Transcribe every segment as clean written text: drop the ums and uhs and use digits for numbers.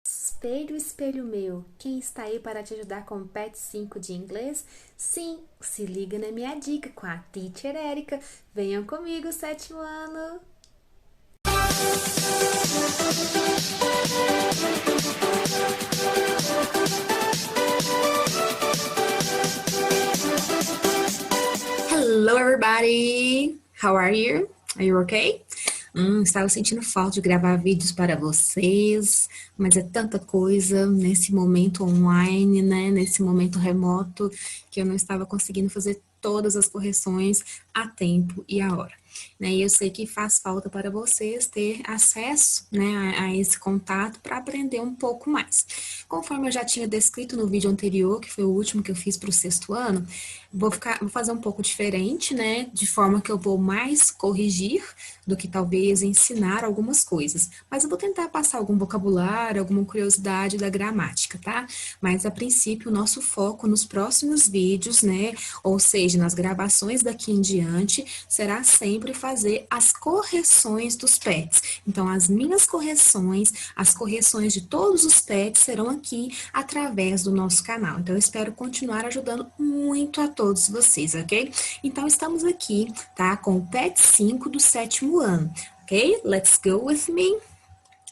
Espelho, espelho meu, quem está aí para te ajudar com o PET 5 de inglês? Sim, se liga na minha dica com a Teacher Érica. Venham comigo, sétimo ano! Hello, everybody! How are you? Are you okay? Estava sentindo falta de gravar vídeos para vocês, mas é tanta coisa nesse momento online, né? Nesse momento remoto, que eu não estava conseguindo fazer todas as correções a tempo e a hora. Né? E eu sei que faz falta para vocês ter acesso, né, a esse contato para aprender um pouco mais. Conforme eu já tinha descrito no vídeo anterior, que foi o último que eu fiz para o sexto ano, vou fazer um pouco diferente, né? De forma que eu vou mais corrigir do que talvez ensinar algumas coisas. Mas eu vou tentar passar algum vocabulário, alguma curiosidade da gramática, tá? Mas a princípio, o nosso foco nos próximos vídeos, né? Ou seja, nas gravações daqui em diante, será sempre fazer as correções dos pets. Então, as minhas correções, as correções de todos os pets serão aqui através do nosso canal. Então, eu espero continuar ajudando muito a todos vocês, ok? Então, estamos aqui, tá? Com o PET 5 do sétimo ano, ok? Let's go with me.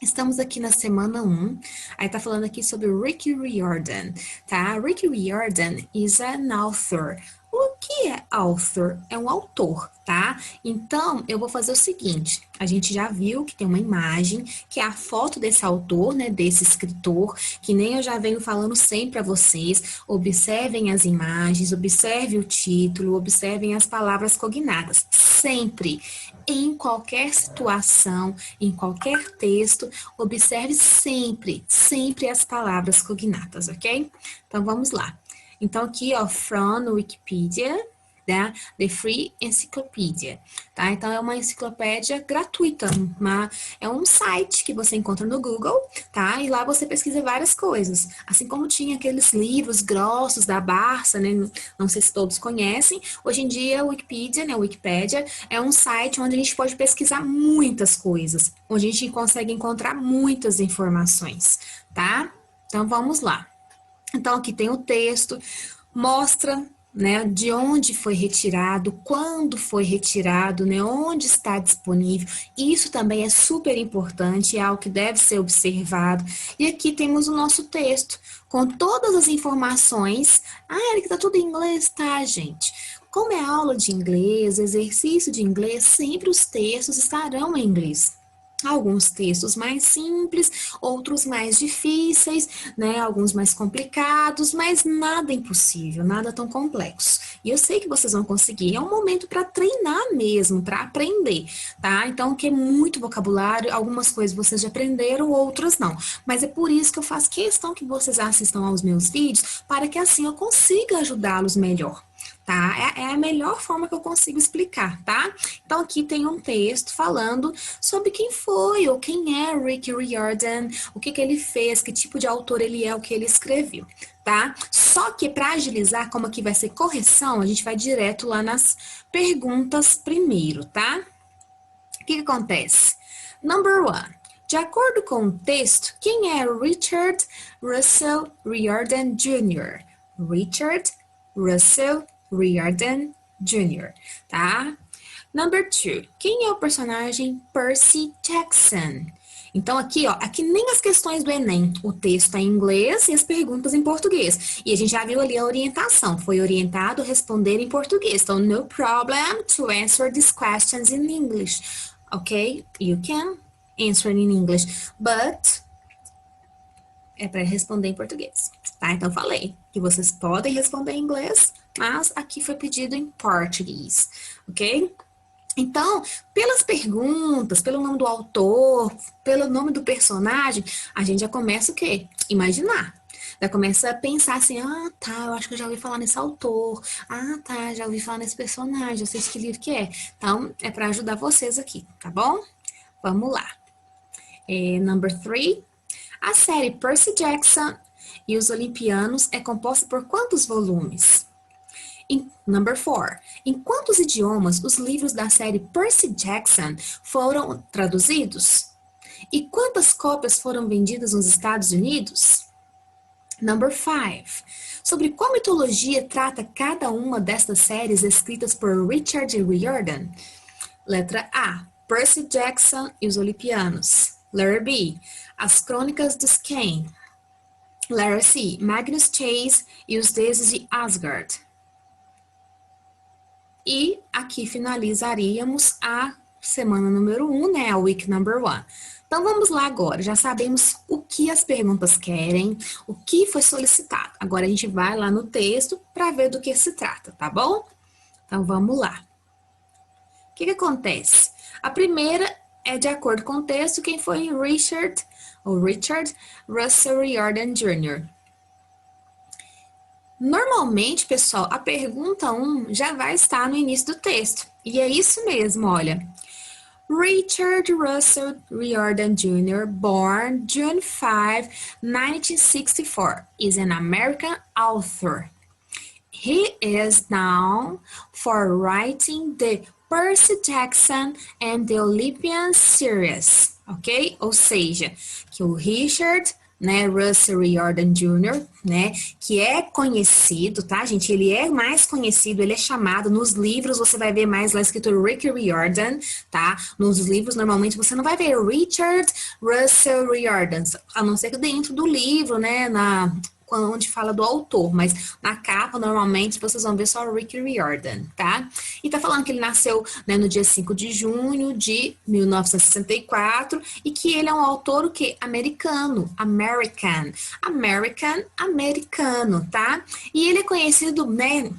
Estamos aqui na semana 1, aí tá falando aqui sobre Rick Riordan, tá? Rick Riordan is an author. O que é author? É um autor, tá? Então, eu vou fazer o seguinte, a gente já viu que tem uma imagem, que é a foto desse autor, né, desse escritor, que nem eu já venho falando sempre para vocês, observem as imagens, observe o título, observem as palavras cognadas, sempre, em qualquer situação, em qualquer texto, observe sempre, sempre as palavras cognatas, ok? Então, vamos lá. Então, aqui, ó, from Wikipedia, tá? The Free Encyclopedia, tá? Então, é uma enciclopédia gratuita, é um site que você encontra no Google, tá? E lá você pesquisa várias coisas, assim como tinha aqueles livros grossos da Barça, né? Não sei se todos conhecem. Hoje em dia, o Wikipedia, né? O Wikipédia é um site onde a gente pode pesquisar muitas coisas, onde a gente consegue encontrar muitas informações, tá? Então, vamos lá. Então, aqui tem o texto, mostra, né, de onde foi retirado, quando foi retirado, né, onde está disponível. Isso também é super importante, é algo que deve ser observado. E aqui temos o nosso texto, com todas as informações. Ah, Erika, tá tudo em inglês, tá, gente? Como é aula de inglês, exercício de inglês, sempre os textos estarão em inglês. Alguns textos mais simples, outros mais difíceis, né? Alguns mais complicados, mas nada impossível, nada tão complexo. E eu sei que vocês vão conseguir. É um momento para treinar mesmo, para aprender, tá? Então, que é muito vocabulário, algumas coisas vocês já aprenderam, outras não. Mas é por isso que eu faço questão que vocês assistam aos meus vídeos, para que assim eu consiga ajudá-los melhor. Tá? É a melhor forma que eu consigo explicar, tá? Então, aqui tem um texto falando sobre quem foi ou quem é Rick Riordan, o que ele fez, que tipo de autor ele é, o que ele escreveu, tá? Só que para agilizar, como aqui vai ser correção, a gente vai direto lá nas perguntas primeiro, tá? O que acontece? Number one. De acordo com o texto, quem é Richard Russell Riordan Jr.? Richard Russell Riordan Jr., tá? Number two, quem é o personagem Percy Jackson? Então, aqui, ó, aqui nem as questões do Enem, o texto é em inglês e as perguntas em português. E a gente já viu ali a orientação, foi orientado a responder em português. Então, no problem to answer these questions in English. Ok? You can answer in English, but é para responder em português, tá? Então, falei que vocês podem responder em inglês, mas aqui foi pedido em português, ok? Então, pelas perguntas, pelo nome do autor, pelo nome do personagem, a gente já começa o quê? Imaginar. Já começa a pensar assim, ah, tá, eu acho que eu já ouvi falar nesse autor. Ah, tá, já ouvi falar nesse personagem, eu sei que livro que é. Então, é para ajudar vocês aqui, tá bom? Vamos lá. Number three. A série Percy Jackson e os Olimpianos é composta por quantos volumes? Number 4. Em quantos idiomas os livros da série Percy Jackson foram traduzidos? E quantas cópias foram vendidas nos Estados Unidos? Number 5. Sobre qual mitologia trata cada uma destas séries escritas por Richard Riordan? Letra A. Percy Jackson e os Olimpianos. Letra B. As Crônicas dos Kane. Letra C. Magnus Chase e os Deuses de Asgard. E aqui finalizaríamos a semana número 1, né? A week number 1. Então, vamos lá agora. Já sabemos o que as perguntas querem, o que foi solicitado. Agora, a gente vai lá no texto para ver do que se trata, tá bom? Então, vamos lá. O que acontece? A primeira é de acordo com o texto, quem foi Richard Russell Riordan Jr. Normalmente, pessoal, a pergunta 1 já vai estar no início do texto. E é isso mesmo, olha. Richard Russell Riordan Jr., born June 5, 1964, is an American author. He is known for writing the Percy Jackson and the Olympian series, ok? Ou seja, que o Richard, né, Russell Riordan Jr., né, que é conhecido, tá, gente? Ele é mais conhecido, ele é chamado nos livros, você vai ver mais lá escrito Rick Riordan, tá? Nos livros, normalmente, você não vai ver Richard Russell Riordan, a não ser que dentro do livro, né, onde fala do autor, mas na capa, normalmente, vocês vão ver só Rick Riordan, tá? E tá falando que ele nasceu, né, no dia 5 de junho de 1964 e que ele é um autor, o quê? Americano, americano, tá? E ele é conhecido, né?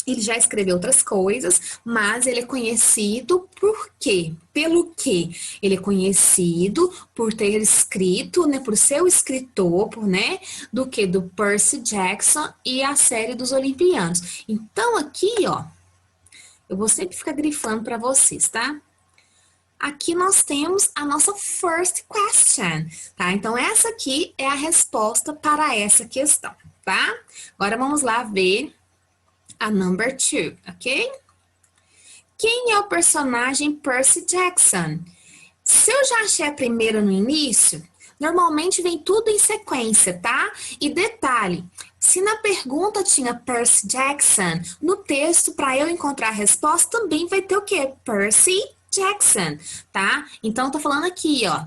Ele já escreveu outras coisas, mas ele é conhecido por quê? Pelo quê? Ele é conhecido por ter escrito, né, por ser o escritor, né, do que? Do Percy Jackson e a série dos Olimpianos. Então, aqui, ó, eu vou sempre ficar grifando para vocês, tá? Aqui nós temos a nossa first question, tá? Então, essa aqui é a resposta para essa questão, tá? Agora, vamos lá ver a number 2, ok? Quem é o personagem Percy Jackson? Se eu já achei a primeira no início, normalmente vem tudo em sequência, tá? E detalhe, se na pergunta tinha Percy Jackson, no texto, para eu encontrar a resposta, também vai ter o quê? Percy Jackson, tá? Então, eu tô falando aqui, ó.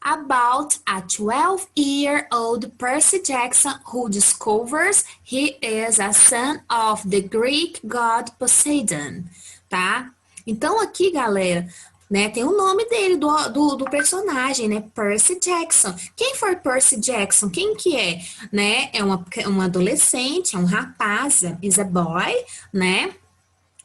About a 12-year-old Percy Jackson who discovers he is a son of the Greek god Poseidon, tá? Então aqui, galera, né, tem o nome dele, do personagem, né, Percy Jackson. Quem foi Percy Jackson? Quem que é? Né, é um adolescente, é um rapaz, is a boy, né?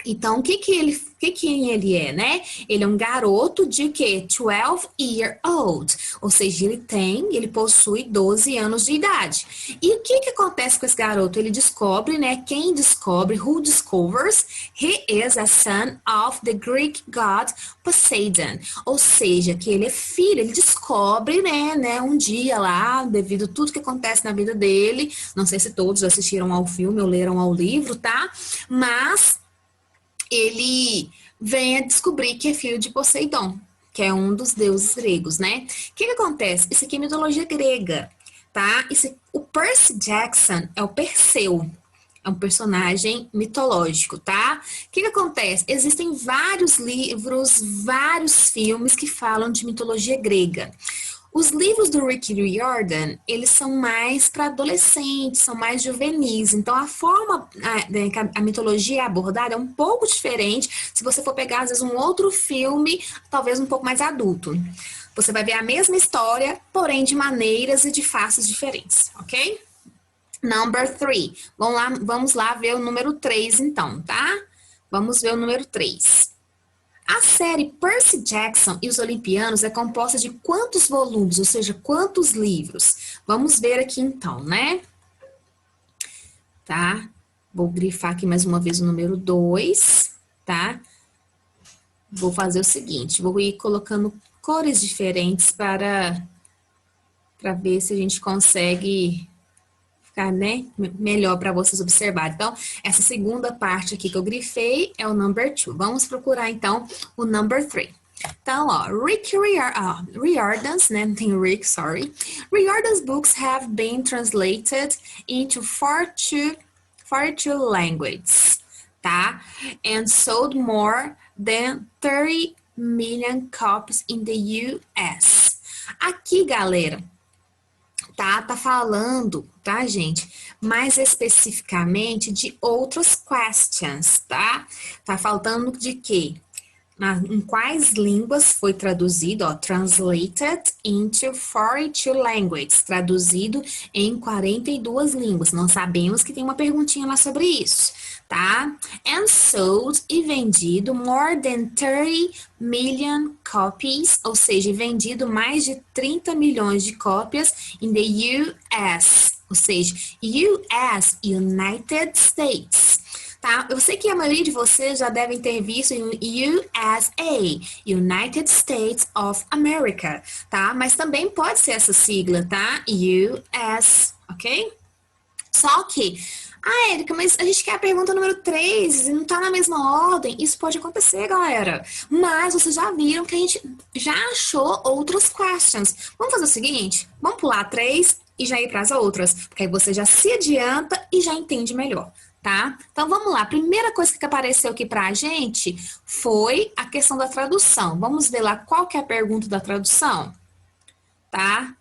Então, quem ele é, né? Ele é um garoto de quê? 12-year-old. Ou seja, ele possui 12 anos de idade. E o que acontece com esse garoto? Ele descobre, né? Quem descobre, who discovers, he is a son of the Greek god Poseidon. Ou seja, que ele é filho, ele descobre, né, um dia lá, devido a tudo que acontece na vida dele. Não sei se todos assistiram ao filme ou leram ao livro, tá? Mas ele vem a descobrir que é filho de Poseidon, que é um dos deuses gregos, né? O que acontece? Isso aqui é mitologia grega, tá? O Percy Jackson é o Perseu, é um personagem mitológico, tá? O que acontece? Existem vários livros, vários filmes que falam de mitologia grega. Os livros do Rick Riordan, eles são mais para adolescentes, são mais juvenis. Então, a forma que a mitologia é abordada é um pouco diferente se você for pegar, às vezes, um outro filme, talvez um pouco mais adulto. Você vai ver a mesma história, porém de maneiras e de faces diferentes, ok? Number 3. Vamos lá ver o número 3, então, tá? Vamos ver o número 3. A série Percy Jackson e os Olimpianos é composta de quantos volumes, ou seja, quantos livros? Vamos ver aqui então, né? Tá? Vou grifar aqui mais uma vez o número 2, tá? Vou fazer o seguinte, vou ir colocando cores diferentes para ver se a gente consegue ficar, né, melhor para vocês observarem. Então, essa segunda parte aqui que eu grifei é o number 2. Vamos procurar, então, o number 3. Então, ó, Riordan's, né? Não tem Rick, sorry. Riordan's books have been translated into 42 languages, tá? And sold more than 30 million copies in the US. Aqui, galera, tá falando, tá, gente? Mais especificamente de outros questions, tá? Tá faltando de quê? Em quais línguas foi traduzido, ó, translated into 42 languages, traduzido em 42 línguas. Nós sabemos que tem uma perguntinha lá sobre isso, tá? And sold, e vendido more than 30 million copies, ou seja, vendido mais de 30 milhões de cópias in the US, ou seja, US, United States. Tá? Eu sei que a maioria de vocês já devem ter visto em USA, United States of America, tá? Mas também pode ser essa sigla, tá? US, ok? Só que, Érica, mas a gente quer a pergunta número 3 e não tá na mesma ordem. Isso pode acontecer, galera. Mas vocês já viram que a gente já achou outros questions. Vamos fazer o seguinte? Vamos pular 3 e já ir para as outras, porque aí você já se adianta e já entende melhor, tá? Então vamos lá. A primeira coisa que apareceu aqui pra gente foi a questão da tradução. Vamos ver lá qual que é a pergunta da tradução, tá?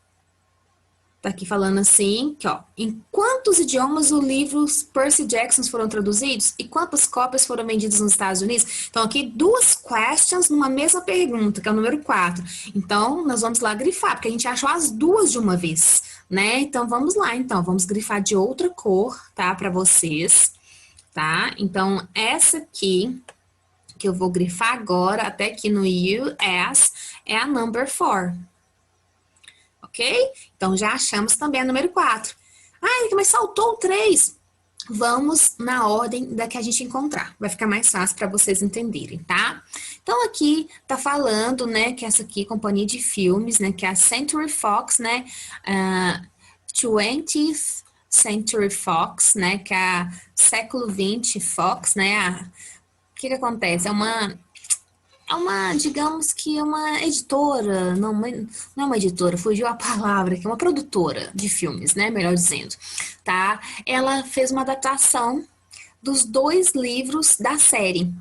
Tá aqui falando assim, que ó, em quantos idiomas o livro Percy Jackson foram traduzidos e quantas cópias foram vendidas nos Estados Unidos? Então aqui duas questions numa mesma pergunta, que é o número 4. Então nós vamos lá grifar, porque a gente achou as duas de uma vez, né? Então vamos lá, então vamos grifar de outra cor, tá, para vocês, tá? Então essa aqui que eu vou grifar agora, até aqui no US, é a number 4. Ok? Então já achamos também a número 4. Ah, mas faltou o 3. Vamos na ordem da que a gente encontrar. Vai ficar mais fácil para vocês entenderem, tá? Então aqui tá falando, né, que essa aqui, companhia de filmes, né, que é a Century Fox, né, 20th Century Fox, né, que é a século 20 Fox, né, o que que acontece? Digamos que é uma editora, não é uma editora, fugiu a palavra, que é uma produtora de filmes, né? Melhor dizendo, tá? Ela fez uma adaptação dos 2 livros da série,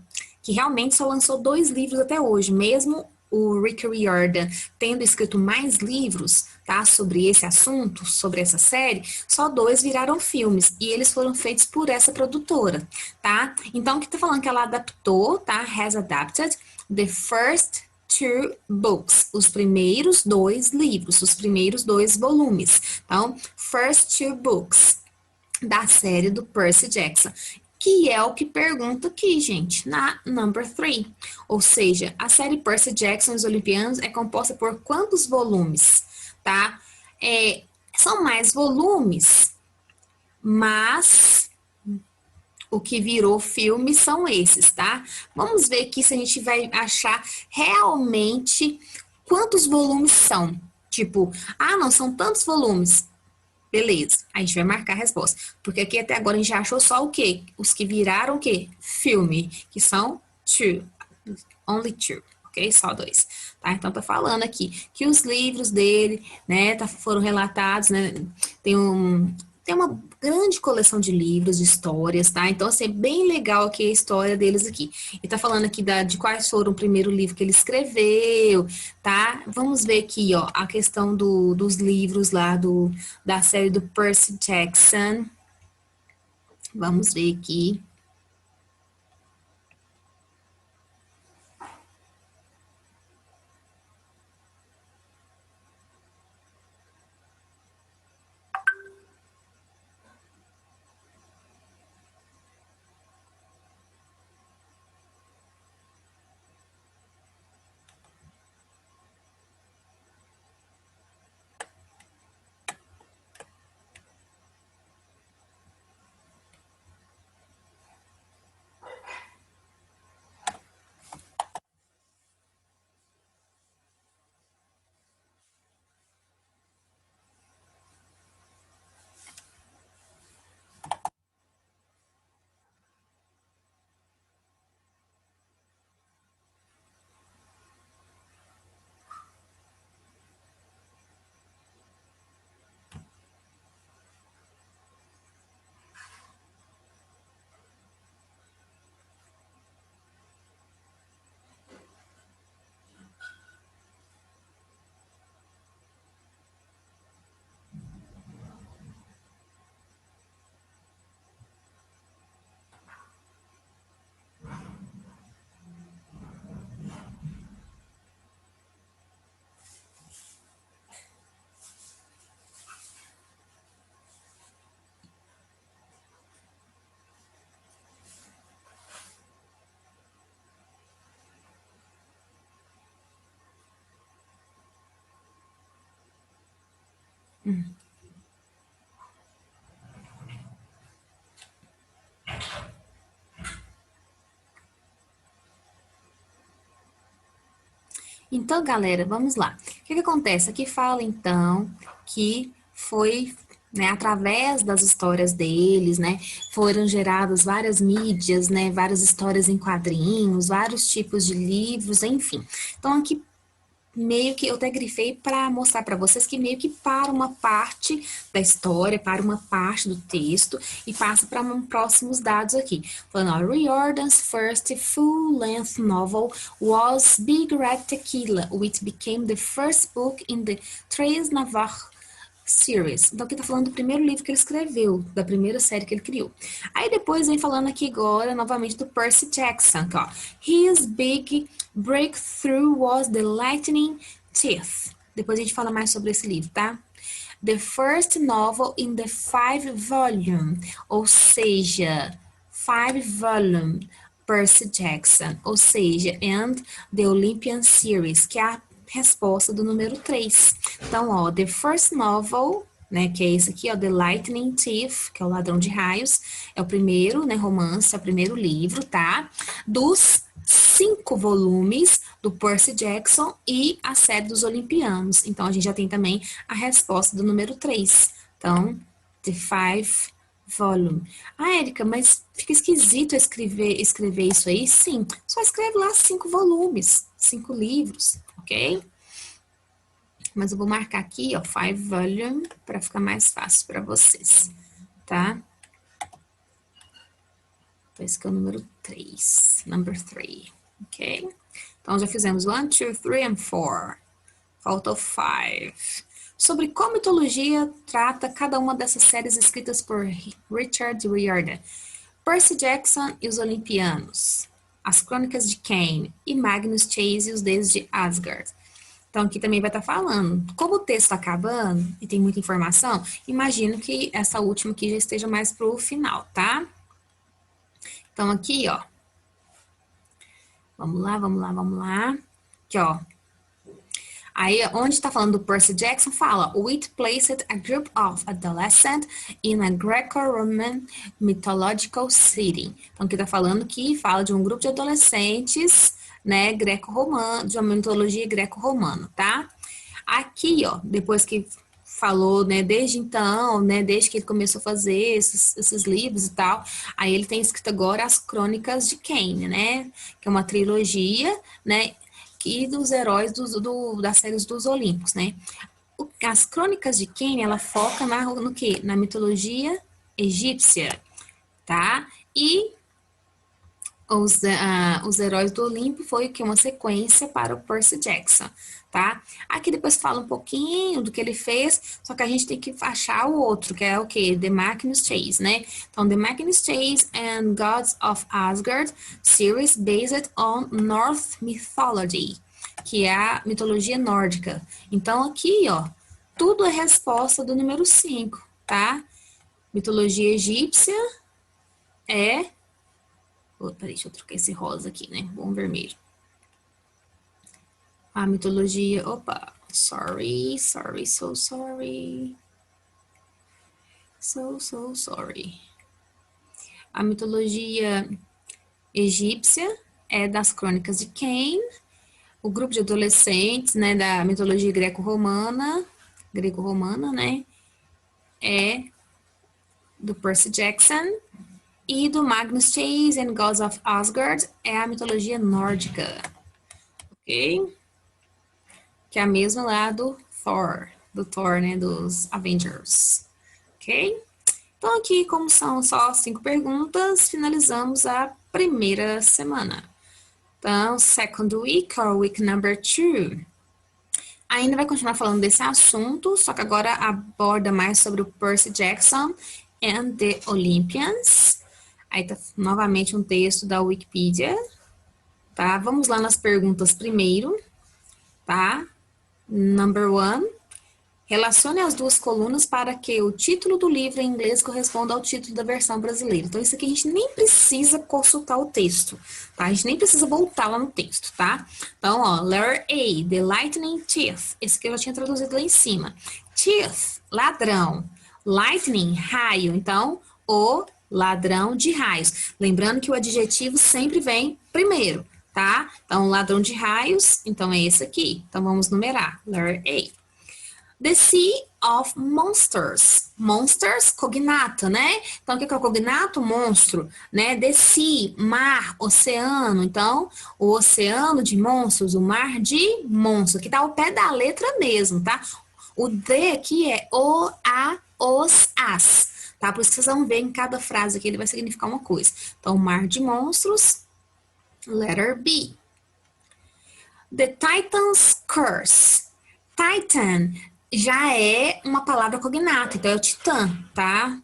que realmente só lançou 2 livros até hoje, mesmo o Rick Riordan tendo escrito mais livros, tá, sobre esse assunto, sobre essa série, só 2 viraram filmes e eles foram feitos por essa produtora, tá? Então, o que tá falando que ela adaptou, tá? Has adapted the first 2 books, os primeiros 2 livros, os primeiros 2 volumes. Então, first 2 books da série do Percy Jackson, que é o que pergunta aqui, gente, na number 3. Ou seja, a série Percy Jackson e os Olimpianos é composta por quantos volumes, tá? São mais volumes, mas o que virou filme são esses, tá? Vamos ver aqui se a gente vai achar realmente quantos volumes são. Tipo, não, são tantos volumes. Beleza, a gente vai marcar a resposta. Porque aqui até agora a gente já achou só o quê? Os que viraram o quê? Filme, que são 2. Only 2, ok? Só 2. Tá? Então tá falando aqui que os livros dele, né, foram relatados, né? Tem um, tem uma grande coleção de livros, de histórias, tá? Então, assim, é bem legal aqui a história deles aqui. E tá falando aqui de quais foram o primeiro livro que ele escreveu, tá? Vamos ver aqui, ó, a questão dos livros lá da série do Percy Jackson. Vamos ver aqui. Então, galera, vamos lá. O que que acontece? Aqui fala, então, que foi, né, através das histórias deles, né, foram geradas várias mídias, né, várias histórias em quadrinhos, vários tipos de livros, enfim. Então, aqui meio que eu até grifei para mostrar para vocês que meio que para uma parte da história, para uma parte do texto e passa para próximos dados aqui. Falando, ó, Riordan's first full-length novel was Big Red Tequila, which became the first book in the Tres Navarre series. Então, aqui tá falando do primeiro livro que ele escreveu, da primeira série que ele criou. Aí depois vem falando aqui agora, novamente, do Percy Jackson, ó. His big breakthrough was The Lightning Thief. Depois a gente fala mais sobre esse livro, tá? The first novel in the 5-volume, ou seja, 5-volume Percy Jackson, ou seja, and the Olympian Series, que é a resposta do número 3. Então, ó, the first novel, né, que é esse aqui, ó, The Lightning Thief, que é o Ladrão de Raios, é o primeiro, né, romance, é o primeiro livro, tá? Dos 5 volumes do Percy Jackson e a série dos Olimpianos. Então, a gente já tem também a resposta do número 3. Então, the 5-volume. Ah, Érica, mas fica esquisito escrever isso aí? Sim, só escreve lá 5 volumes, 5 livros, ok? Mas eu vou marcar aqui, ó, 5-volume, para ficar mais fácil para vocês, tá? Então, esse aqui é o número 3, number 3, ok? Então, já fizemos 1, 2, 3 and 4. Faltou 5. Sobre qual mitologia trata cada uma dessas séries escritas por Richard Riordan? Percy Jackson e os Olimpianos, As Crônicas de Kane e Magnus Chase e os Deuses de Asgard. Então, aqui também vai estar falando. Como o texto está acabando e tem muita informação, imagino que essa última aqui já esteja mais para o final, tá? Então, aqui, ó. Vamos lá, vamos lá, vamos lá. Aqui, ó. Aí, onde está falando do Percy Jackson, fala It placed a group of adolescents in a Greco-Roman mythological setting. Então, aqui está falando que fala de um grupo de adolescentes, né, greco-romano, de uma mitologia greco-romana, tá? Aqui, ó, depois que falou, né, desde então, né, desde que ele começou a fazer esses livros e tal, aí ele tem escrito agora as Crônicas de Kane, né, que é uma trilogia, né, e dos heróis das séries dos Olímpicos, né. As Crônicas de Kane, ela foca no quê? Na mitologia egípcia, tá? E os heróis do Olimpo foi o que? Uma sequência para o Percy Jackson, tá? Aqui depois fala um pouquinho do que ele fez, só que a gente tem que achar o outro, que é o que? The Magnus Chase, né? Então, The Magnus Chase and Gods of Asgard series based on Norse mythology, que é a mitologia nórdica. Então, aqui, ó, tudo é resposta do número 5, tá? Mitologia egípcia é... Oh, peraí, deixa eu trocar esse rosa aqui, né? Bom vermelho. A mitologia... Opa! Sorry. So sorry. A mitologia egípcia é das Crônicas de Kane. O grupo de adolescentes, né, da mitologia greco-romana, né, é do Percy Jackson. E do Magnus Chase and Gods of Asgard é a mitologia nórdica, ok? Que é a mesma lá do Thor, né, dos Avengers, ok? Então aqui, como são só 5 perguntas, finalizamos a primeira semana. Então, second week, or week number 2. Ainda vai continuar falando desse assunto, só que agora aborda mais sobre o Percy Jackson and the Olympians. Aí tá novamente um texto da Wikipedia, tá? Vamos lá nas perguntas primeiro, tá? Number 1. Relacione as duas colunas para que o título do livro em inglês corresponda ao título da versão brasileira. Então, isso aqui a gente nem precisa consultar o texto, tá? A gente nem precisa voltar lá no texto, tá? Então, ó, letter A, The Lightning Thief. Esse aqui eu já tinha traduzido lá em cima. Thief ladrão. Lightning, raio. Então, o ladrão de raios. Lembrando que o adjetivo sempre vem primeiro, tá? Então, ladrão de raios, então é esse aqui. Então, vamos numerar. Letter A. The Sea of Monsters. Monsters, cognato, né? Então, o que é o cognato? Monstro, né? The Sea, mar, oceano. Então, o oceano de monstros, o mar de monstros. Aqui tá ao pé da letra mesmo, tá? O D aqui é o, a, os, as, tá? Por isso que vocês vão ver em cada frase aqui, ele vai significar uma coisa. Então, mar de monstros, letter B. The Titan's Curse. Titan já é uma palavra cognata, então é o titã, tá?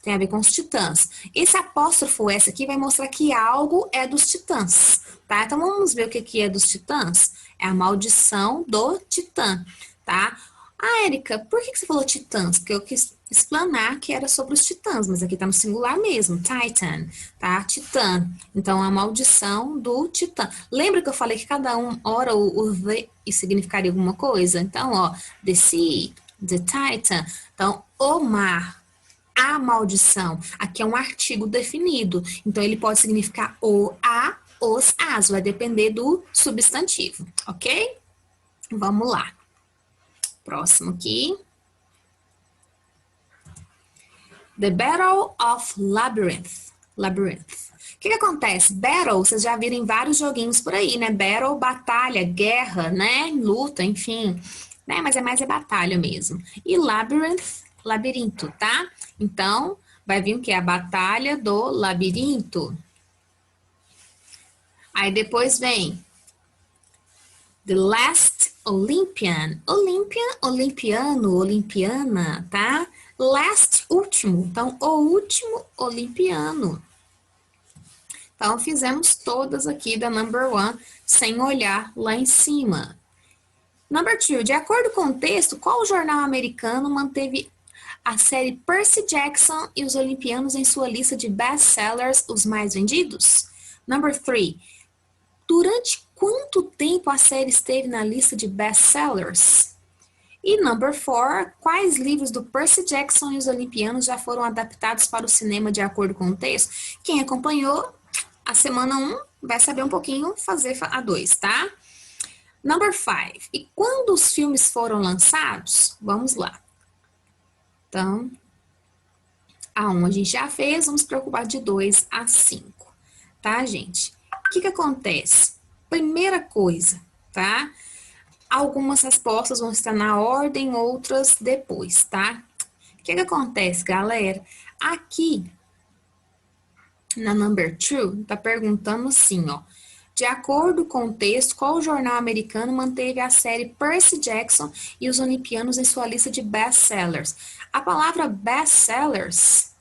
Tem a ver com os titãs. Esse apóstrofo S aqui vai mostrar que algo é dos titãs, tá? Então vamos ver o que é dos titãs. É a maldição do titã, tá? Ah, Érica, por que você falou titãs? Porque eu quis explanar que era sobre os titãs, mas aqui tá no singular mesmo, Titan, tá? Titã. Então, a maldição do titã. Lembra que eu falei que cada hora o the significaria alguma coisa? Então, ó, the sea, the Titan. Então, o mar, a maldição. Aqui é um artigo definido. Então, ele pode significar o, a, os, as. Vai depender do substantivo, ok? Vamos lá. Próximo aqui. The Battle of Labyrinth. Labyrinth. O que acontece? Battle, vocês já viram em vários joguinhos por aí, né? Battle, batalha, guerra, né? Luta, enfim. Né? Mas é mais batalha mesmo. E Labyrinth, labirinto, tá? Então, vai vir o que? A batalha do labirinto. Aí depois vem The Last Olympian. Olympian, olimpiano, olimpiana, tá? Last, último. Então, o último olimpiano. Então, fizemos todas aqui da number one, sem olhar lá em cima. Number two, de acordo com o texto, qual jornal americano manteve a série Percy Jackson e os Olimpianos em sua lista de best-sellers, os mais vendidos? Number three, durante quanto tempo a série esteve na lista de best-sellers? E number four, quais livros do Percy Jackson e os Olimpianos já foram adaptados para o cinema de acordo com o texto? Quem acompanhou a semana 1 vai saber um pouquinho fazer a 2, tá? Number five, e quando os filmes foram lançados? Vamos lá. Então, a 1 a gente já fez, vamos preocupar de 2 a 5, tá, gente? O que acontece? Primeira coisa, tá? Algumas respostas vão estar na ordem, outras depois, tá? O que acontece, galera? Aqui, na number 2, tá perguntando assim, ó. De acordo com o texto, qual jornal americano manteve a série Percy Jackson e os Olimpianos em sua lista de best-sellers? A palavra best-sellers,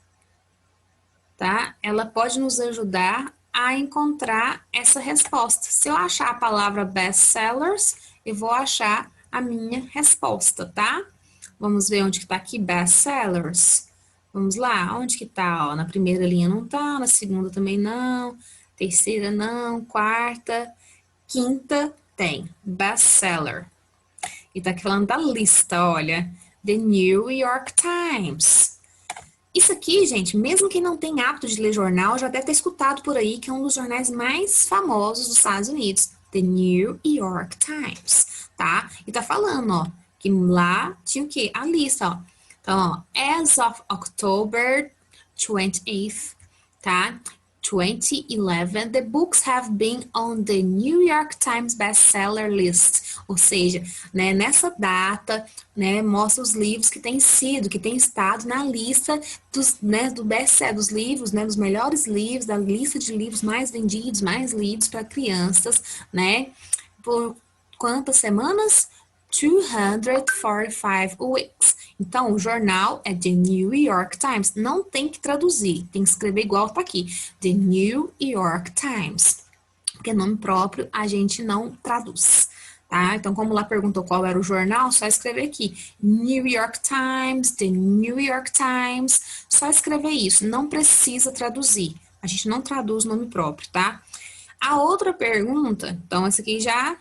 tá? Ela pode nos ajudar a encontrar essa resposta. Se eu achar a palavra best-sellers, eu vou achar a minha resposta, tá? Vamos ver onde que tá aqui, best-sellers. Vamos lá, onde que tá? Ó, na primeira linha não tá, na segunda também não, terceira não, quarta, quinta tem, best-seller. E tá aqui falando da lista, olha, The New York Times. Isso aqui, gente, mesmo quem não tem hábito de ler jornal, já deve ter escutado por aí, que é um dos jornais mais famosos dos Estados Unidos, The New York Times, tá? E tá falando, ó, que lá tinha o quê? A lista, ó. Então, ó, as of October 28th, tá? 2011, the books have been on the New York Times bestseller list. Ou seja, né, nessa data, né, mostra os livros que têm estado na lista dos, né, do best-seller, dos livros, né, dos melhores livros, da lista de livros mais vendidos, mais lidos para crianças, né, por quantas semanas? 245 weeks. Então, o jornal é The New York Times. Não tem que traduzir, tem que escrever igual tá aqui. The New York Times. Porque nome próprio a gente não traduz, tá? Então, como lá perguntou qual era o jornal, só escrever aqui. New York Times, The New York Times. Só escrever isso, não precisa traduzir. A gente não traduz nome próprio, tá? A outra pergunta, então essa aqui já,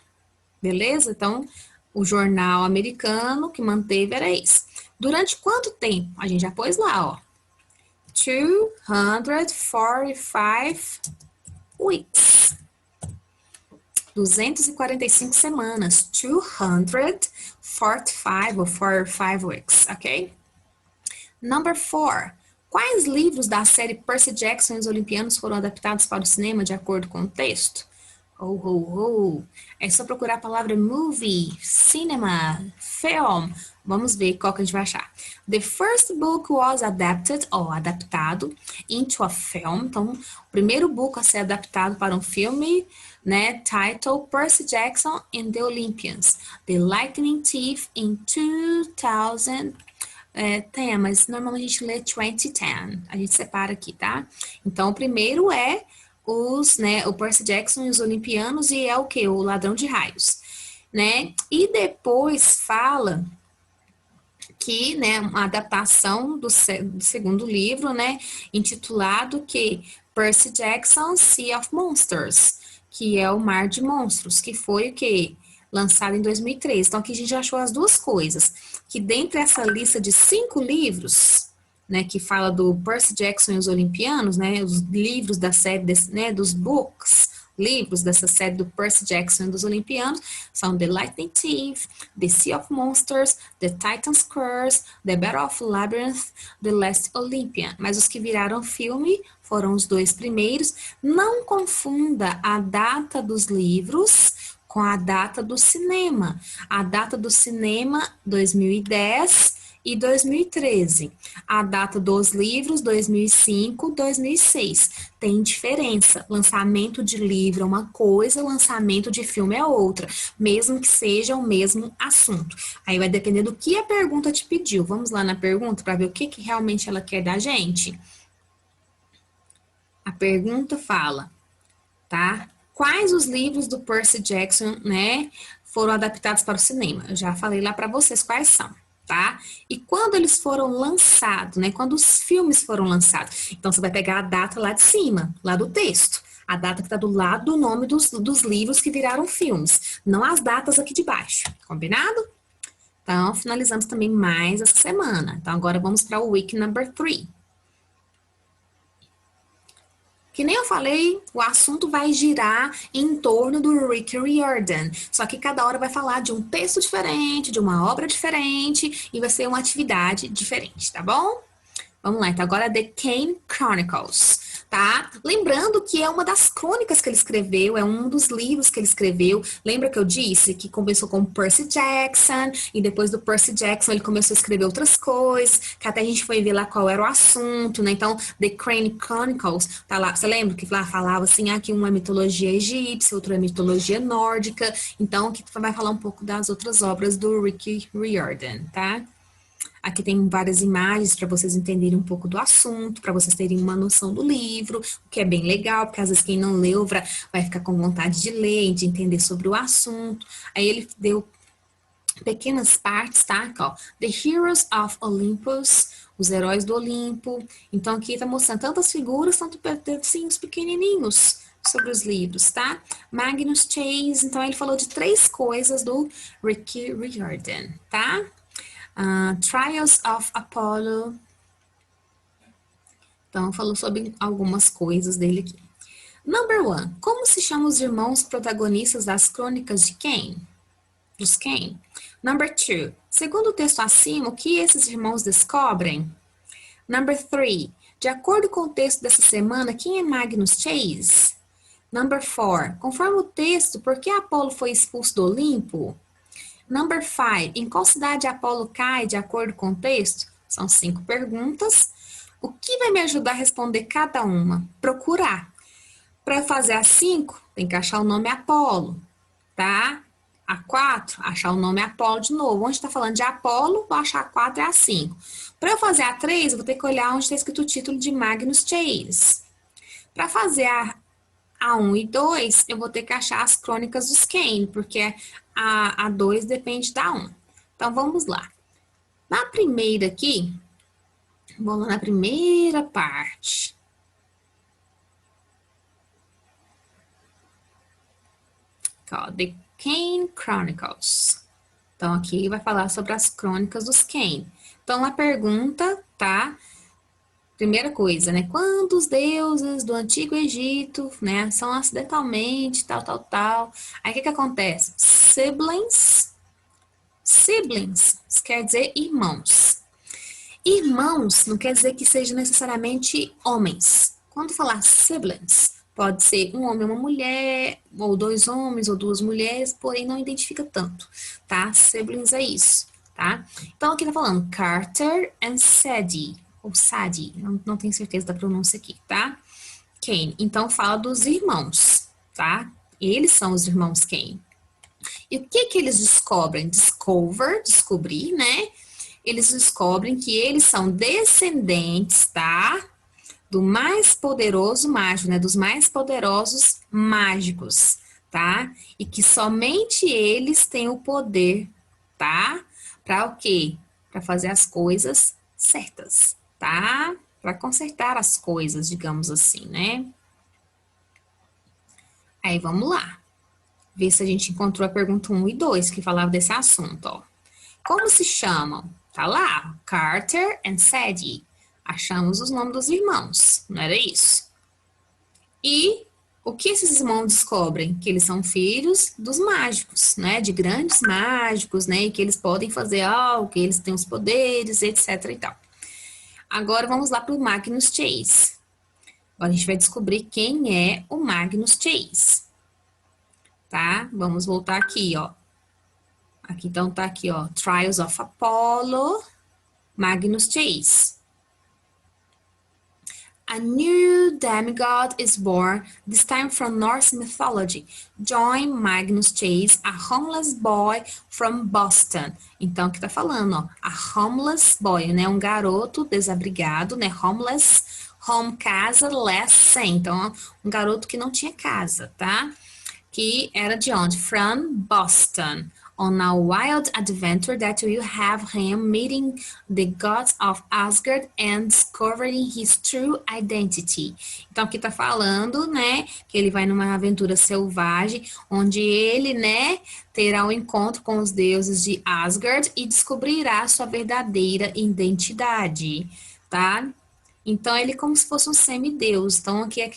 beleza? Então, o jornal americano que manteve era esse. Durante quanto tempo? A gente já pôs lá, ó. 245 weeks. 245 semanas. 245 ou 45 weeks, ok? Number 4. Quais livros da série Percy Jackson e os Olimpianos foram adaptados para o cinema de acordo com o texto? É só procurar a palavra movie, cinema, film. Vamos ver qual que a gente vai achar. The first book was adapted, ou adaptado, into a film. Então, o primeiro book a ser adaptado para um filme, né? Title Percy Jackson and the Olympians. The Lightning Thief in 2000. Tem, mas normalmente a gente lê 2010. A gente separa aqui, tá? Então, o primeiro é o Percy Jackson e os Olimpianos, e é o quê? O Ladrão de Raios, né? E depois fala que, né, uma adaptação do segundo livro, né, intitulado que Percy Jackson, Sea of Monsters, que é o Mar de Monstros, que foi o quê? Lançado em 2003. Então, aqui a gente já achou as duas coisas, que dentro dessa lista de 5 livros, né, que fala do Percy Jackson e os Olimpianos, né, os livros da série, né, dos books, livros dessa série do Percy Jackson e dos Olimpianos, são The Lightning Thief, The Sea of Monsters, The Titan's Curse, The Battle of Labyrinth, The Last Olympian. Mas os que viraram filme foram os 2 primeiros. Não confunda a data dos livros com a data do cinema. A data do cinema, 2010 e 2013. A data dos livros, 2005, 2006. Tem diferença. Lançamento de livro é uma coisa, lançamento de filme é outra, mesmo que seja o mesmo assunto. Aí vai depender do que a pergunta te pediu. Vamos lá na pergunta para ver o que realmente ela quer da gente? A pergunta fala, tá? Quais os livros do Percy Jackson, né, foram adaptados para o cinema? Eu já falei lá para vocês quais são, tá? E quando eles foram lançados, né? Quando os filmes foram lançados. Então, você vai pegar a data lá de cima, lá do texto. A data que está do lado do nome dos livros que viraram filmes. Não as datas aqui de baixo. Combinado? Então, finalizamos também mais essa semana. Então, agora vamos para o week number 3. Que nem eu falei, o assunto vai girar em torno do Rick Riordan. Só que cada hora vai falar de um texto diferente, de uma obra diferente, e vai ser uma atividade diferente, tá bom? Vamos lá, então agora The Kane Chronicles, tá? Lembrando que é uma das crônicas que ele escreveu, é um dos livros que ele escreveu. Lembra que eu disse que começou com Percy Jackson, e depois do Percy Jackson ele começou a escrever outras coisas, que até a gente foi ver lá qual era o assunto, né? Então, The Kane Chronicles, tá lá, você lembra que lá falava assim, que uma é mitologia egípcia, outra é mitologia nórdica, então que vai falar um pouco das outras obras do Rick Riordan, tá? Aqui tem várias imagens para vocês entenderem um pouco do assunto, para vocês terem uma noção do livro, o que é bem legal, porque às vezes quem não leu vai ficar com vontade de ler, de entender sobre o assunto. Aí ele deu pequenas partes, tá? Aqui, ó, The Heroes of Olympus, os heróis do Olimpo. Então aqui tá mostrando tantas figuras, tanto pedacinhos pequenininhos sobre os livros, tá? Magnus Chase, então ele falou de 3 coisas do Rick Riordan, tá? Trials of Apollo. Então, falou sobre algumas coisas dele aqui. Number 1. Como se chamam os irmãos protagonistas das crônicas de Kane? Dos Kane. Number 2. Segundo o texto acima, o que esses irmãos descobrem? Number 3. De acordo com o texto dessa semana, quem é Magnus Chase? Number 4. Conforme o texto, por que Apolo foi expulso do Olimpo? Number 5. Em qual cidade Apolo cai de acordo com o texto? São 5 perguntas. O que vai me ajudar a responder cada uma? Procurar. Para fazer as 5, tem que achar o nome Apolo, tá? A 4, achar o nome Apolo de novo. Onde está falando de Apolo, vou achar a 4 e a 5. Para eu fazer a 3, eu vou ter que olhar onde está escrito o título de Magnus Chase. Para fazer a 1 e 2, eu vou ter que achar as crônicas dos Kane, porque a 2 depende da 1. Então, vamos lá. Na primeira aqui, vamos lá na primeira parte. Ó, The Kane Chronicles. Então, aqui vai falar sobre as crônicas dos Kane. Então, a pergunta, tá? Primeira coisa, né? Quantos deuses do Antigo Egito, né, são acidentalmente, tal, tal, tal. Aí, o que que acontece? Siblings, siblings, isso quer dizer irmãos. Irmãos não quer dizer que sejam necessariamente homens. Quando falar siblings, pode ser um homem e uma mulher, ou dois homens ou duas mulheres, porém não identifica tanto, tá? Siblings é isso, tá? Então aqui tá falando Carter and Sadie, ou Sadie, não tenho certeza da pronúncia aqui, tá? Kane. Então fala dos irmãos, tá? Eles são os irmãos Kane. E o que que eles descobrem? Descobrir, né? Eles descobrem que eles são descendentes, tá? Do mais poderoso mágico, né? Dos mais poderosos mágicos, tá? E que somente eles têm o poder, tá? Para o quê? Para fazer as coisas certas, tá? Para consertar as coisas, digamos assim, né? Aí vamos lá. Ver se a gente encontrou a pergunta 1 e 2 que falava desse assunto, ó. Como se chamam? Tá lá, Carter and Sadie. Achamos os nomes dos irmãos, não era isso? E o que esses irmãos descobrem? Que eles são filhos dos mágicos, né? De grandes mágicos, né? E que eles podem fazer algo, que eles têm os poderes, etc e tal. Agora vamos lá para o Magnus Chase. Agora a gente vai descobrir quem é o Magnus Chase, tá? Vamos voltar aqui, ó. Aqui, então, tá aqui, ó. Trials of Apollo, Magnus Chase. A new demigod is born, this time from Norse mythology. Join Magnus Chase, a homeless boy from Boston. Então, o que tá falando, ó? A homeless boy, né? Um garoto desabrigado, né? Homeless, home, casa, less, sem. Então, um garoto que não tinha casa, tá? Que era de onde? From Boston. On a wild adventure that will have him meeting the gods of Asgard and discovering his true identity. Então aqui tá falando, né, que ele vai numa aventura selvagem, onde ele, né, terá um encontro com os deuses de Asgard e descobrirá sua verdadeira identidade, tá? Então ele é como se fosse um semideus. Então aqui é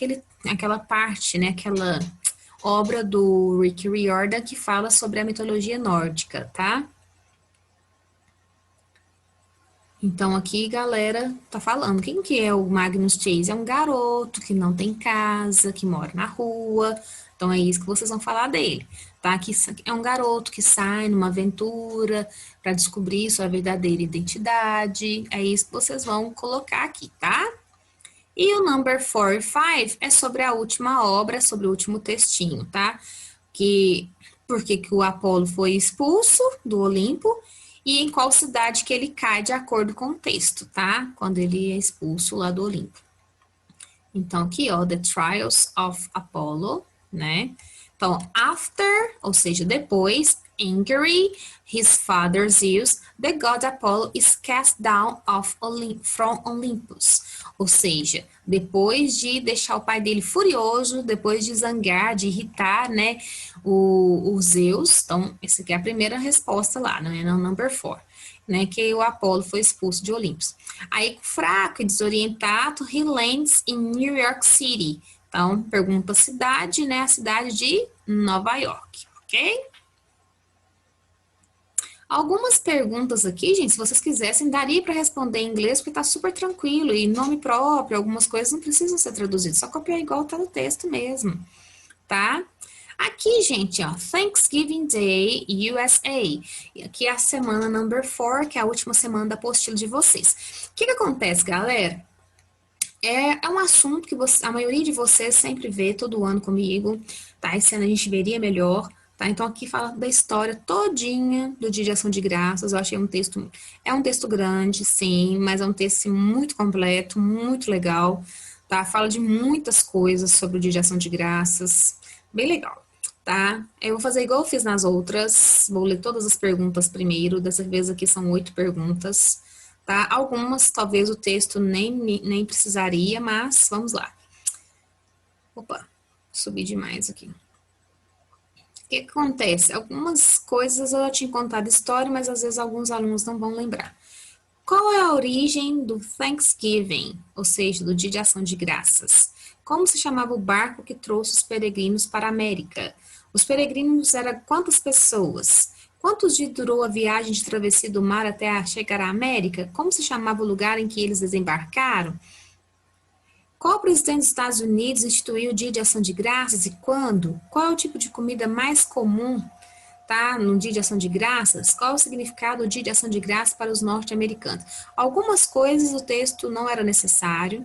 aquela parte, né, aquela obra do Rick Riordan que fala sobre a mitologia nórdica, tá? Então aqui, galera, tá falando, quem que é o Magnus Chase? É um garoto que não tem casa, que mora na rua. Então é isso que vocês vão falar dele, tá? Que é um garoto que sai numa aventura para descobrir sua verdadeira identidade. É isso que vocês vão colocar aqui, tá? E o number 4 e 5 é sobre a última obra, sobre o último textinho, tá? Que porque que o Apolo foi expulso do Olimpo e em qual cidade que ele cai de acordo com o texto, tá? Quando ele é expulso lá do Olimpo. Então, aqui, ó, The Trials of Apollo, né? Então, after, ou seja, depois, angry, his father Zeus, the god Apollo is cast down from Olympus. Ou seja, depois de deixar o pai dele furioso, depois de zangar, de irritar, né, o Zeus. Então, essa aqui é a primeira resposta lá, né, no number 4, né, que o Apolo foi expulso de Olympus. Aí, fraco e desorientado, he lands in New York City. Então, pergunta a cidade, né, a cidade de Nova York, ok? Algumas perguntas aqui, gente, se vocês quisessem, daria para responder em inglês, porque tá super tranquilo, e nome próprio, algumas coisas não precisam ser traduzidas, só copiar igual tá no texto mesmo, tá? Aqui, gente, ó, Thanksgiving Day, USA. E aqui é a semana number 4, que é a última semana da apostila de vocês. O que que acontece, galera? É um assunto que a maioria de vocês sempre vê todo ano comigo, tá? Esse ano a gente veria melhor, tá? Então aqui fala da história todinha do Dia de Ação de Graças. Eu achei é um texto grande, sim, mas é um texto assim, muito completo, muito legal, tá? Fala de muitas coisas sobre o Dia de Ação de Graças, bem legal, tá? Eu vou fazer igual eu fiz nas outras, vou ler todas as perguntas primeiro, dessa vez aqui são 8 perguntas, tá? Algumas, talvez o texto nem precisaria, mas vamos lá. Opa, subi demais aqui. O que acontece? Algumas coisas eu já tinha contado história, mas às vezes alguns alunos não vão lembrar. Qual é a origem do Thanksgiving, ou seja, do Dia de Ação de Graças? Como se chamava o barco que trouxe os peregrinos para a América? Os peregrinos eram quantas pessoas? Quantos dias durou a viagem de travessia do mar até chegar à América? Como se chamava o lugar em que eles desembarcaram? Qual presidente dos Estados Unidos instituiu o Dia de Ação de Graças e quando? Qual é o tipo de comida mais comum, tá, no Dia de Ação de Graças? Qual é o significado do Dia de Ação de Graças para os norte-americanos? Algumas coisas o texto não era necessário,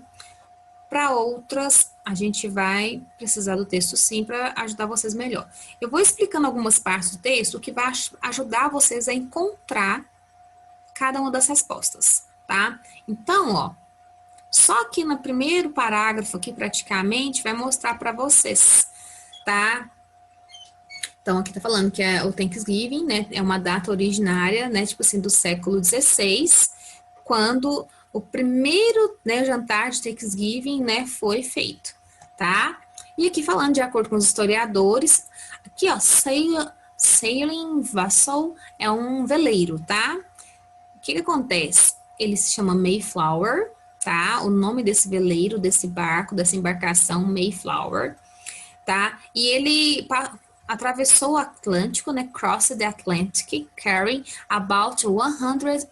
para outras a gente vai precisar do texto sim para ajudar vocês melhor. Eu vou explicando algumas partes do texto que vai ajudar vocês a encontrar cada uma das respostas, tá? Então, ó, só aqui no primeiro parágrafo aqui praticamente vai mostrar para vocês, tá? Então aqui tá falando que é o Thanksgiving, né, é uma data originária, né, tipo assim, do século XVI, quando o primeiro, né, jantar de Thanksgiving, né, foi feito, tá? E aqui falando de acordo com os historiadores, aqui ó, sailing vessel é um veleiro, tá? O que que acontece? Ele se chama Mayflower, tá? O nome desse veleiro, desse barco, dessa embarcação, Mayflower, tá? E ele atravessou o Atlântico, né? Crossed the Atlantic, carrying about 102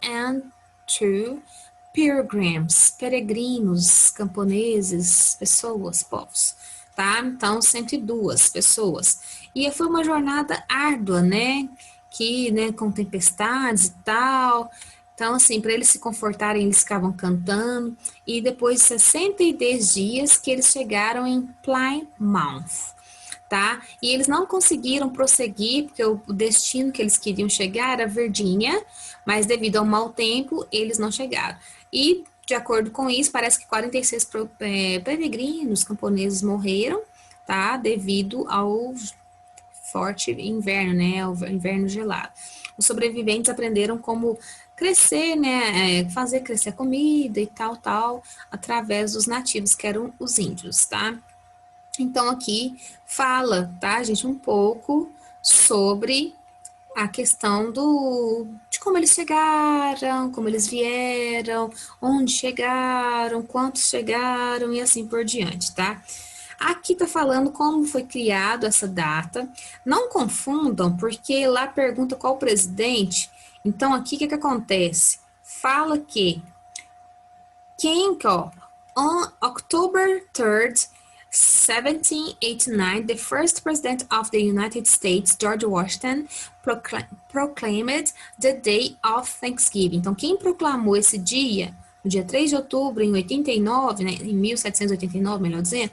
pilgrims, peregrinos, camponeses, pessoas, povos, tá? Então, 102 pessoas. E foi uma jornada árdua, né? Que, né, com tempestades e tal. Então, assim, para eles se confortarem, eles ficavam cantando. E depois de 62 dias que eles chegaram em Plymouth, tá? E eles não conseguiram prosseguir, porque o destino que eles queriam chegar era Virgínia, mas devido ao mau tempo, eles não chegaram. E, de acordo com isso, parece que 46 peregrinos camponeses morreram, tá? Devido ao forte inverno, né? Ao inverno gelado. Os sobreviventes aprenderam como crescer, né? Fazer crescer a comida e tal, tal, através dos nativos, que eram os índios, tá? Então, aqui fala, tá, gente, um pouco sobre a questão de como eles chegaram, como eles vieram, onde chegaram, quantos chegaram e assim por diante, tá? Aqui tá falando como foi criado essa data. Não confundam, porque lá pergunta qual presidente. Então, aqui o que que acontece? Fala que quem, ó, on October 3rd, 1789, the first president of the United States, George Washington, proclaimed the day of Thanksgiving. Então, quem proclamou esse dia, no dia 3 de outubro, em 89, né, em 1789, melhor dizendo,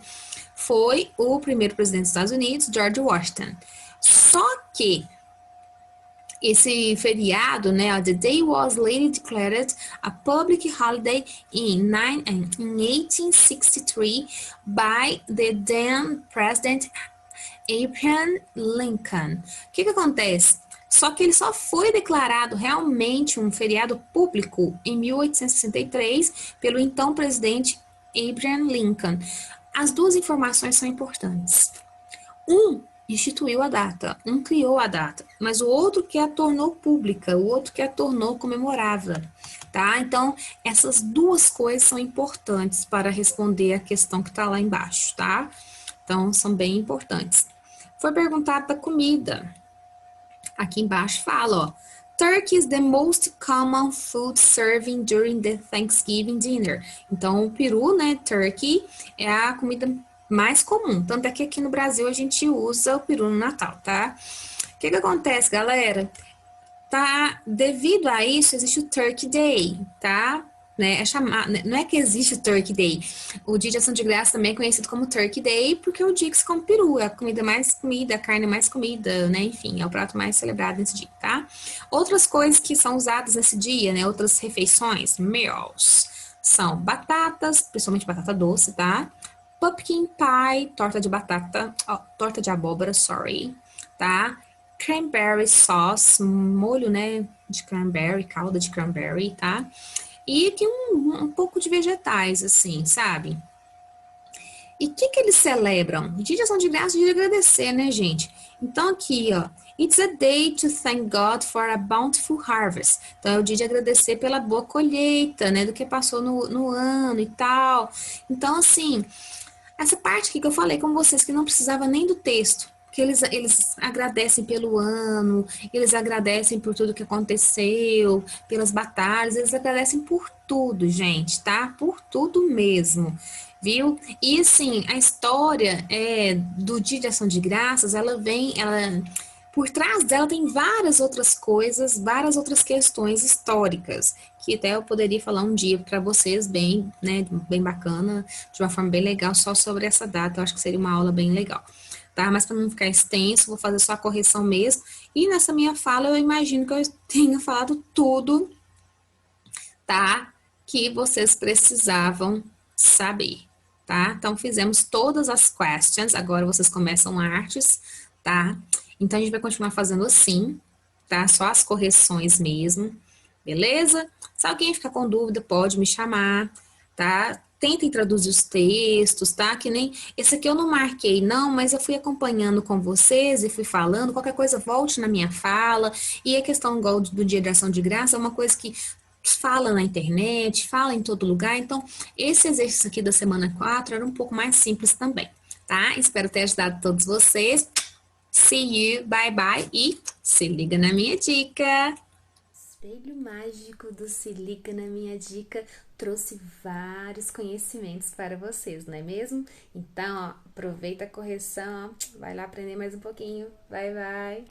foi o primeiro presidente dos Estados Unidos, George Washington. Só que esse feriado, né, the day was later declared a public holiday in 1863 by the then President Abraham Lincoln. O que que acontece? Só que ele só foi declarado realmente um feriado público em 1863 pelo então presidente Abraham Lincoln. As duas informações são importantes. Um instituiu a data, um criou a data, mas o outro que a tornou pública, o outro que a tornou comemorável, tá? Então, essas duas coisas são importantes para responder a questão que está lá embaixo, tá? Então, são bem importantes. Foi perguntado da comida. Aqui embaixo fala, ó, Turkey is the most common food serving during the Thanksgiving dinner. Então, o peru, né, turkey, é a comida mais comum. Tanto é que aqui no Brasil a gente usa o peru no Natal, tá? O que que acontece, galera? Tá, devido a isso, existe o Turkey Day, tá? Né, não é que existe o Turkey Day. O Dia de Ação de Graças também é conhecido como Turkey Day, porque é o dia que se come peru, é a comida mais comida, a carne mais comida, né? Enfim, é o prato mais celebrado nesse dia, tá? Outras coisas que são usadas nesse dia, né? Outras refeições, meals, são batatas, principalmente batata doce, tá? Pumpkin pie, torta de batata, torta de abóbora, sorry, tá? Cranberry sauce, molho, né, de cranberry, calda de cranberry, tá? E aqui um pouco de vegetais, assim, sabe? E o que que eles celebram? Dia de Ação de Graças, dia de agradecer, né, gente? Então, aqui, ó, it's a day to thank God for a bountiful harvest. Então, é o dia de agradecer pela boa colheita, né, do que passou no ano e tal. Então, assim, essa parte aqui que eu falei com vocês, que não precisava nem do texto, que eles agradecem pelo ano, eles agradecem por tudo que aconteceu, pelas batalhas, eles agradecem por tudo, gente, tá? Por tudo mesmo, viu? E assim, a história do Dia de Ação de Graças, por trás dela tem várias outras coisas, várias outras questões históricas, que até eu poderia falar um dia para vocês bem, né, bem bacana, de uma forma bem legal, só sobre essa data. Eu acho que seria uma aula bem legal, tá? Mas para não ficar extenso, vou fazer só a correção mesmo. E nessa minha fala, eu imagino que eu tenha falado tudo, tá? Que vocês precisavam saber, tá? Então, fizemos todas as questions, agora vocês começam artes, tá? Então, a gente vai continuar fazendo assim, tá? Só as correções mesmo, beleza? Se alguém ficar com dúvida, pode me chamar, tá? Tentem traduzir os textos, tá? Que nem esse aqui eu não marquei, não, mas eu fui acompanhando com vocês e fui falando. Qualquer coisa, volte na minha fala. E a questão igual do Dia de Ação de Graça é uma coisa que fala na internet, fala em todo lugar. Então, esse exercício aqui da semana 4 era um pouco mais simples também, tá? Espero ter ajudado todos vocês. See you, bye bye e se liga na minha dica. Espelho mágico do Se Liga na Minha Dica trouxe vários conhecimentos para vocês, não é mesmo? Então, ó, aproveita a correção, ó, vai lá aprender mais um pouquinho. Bye, bye!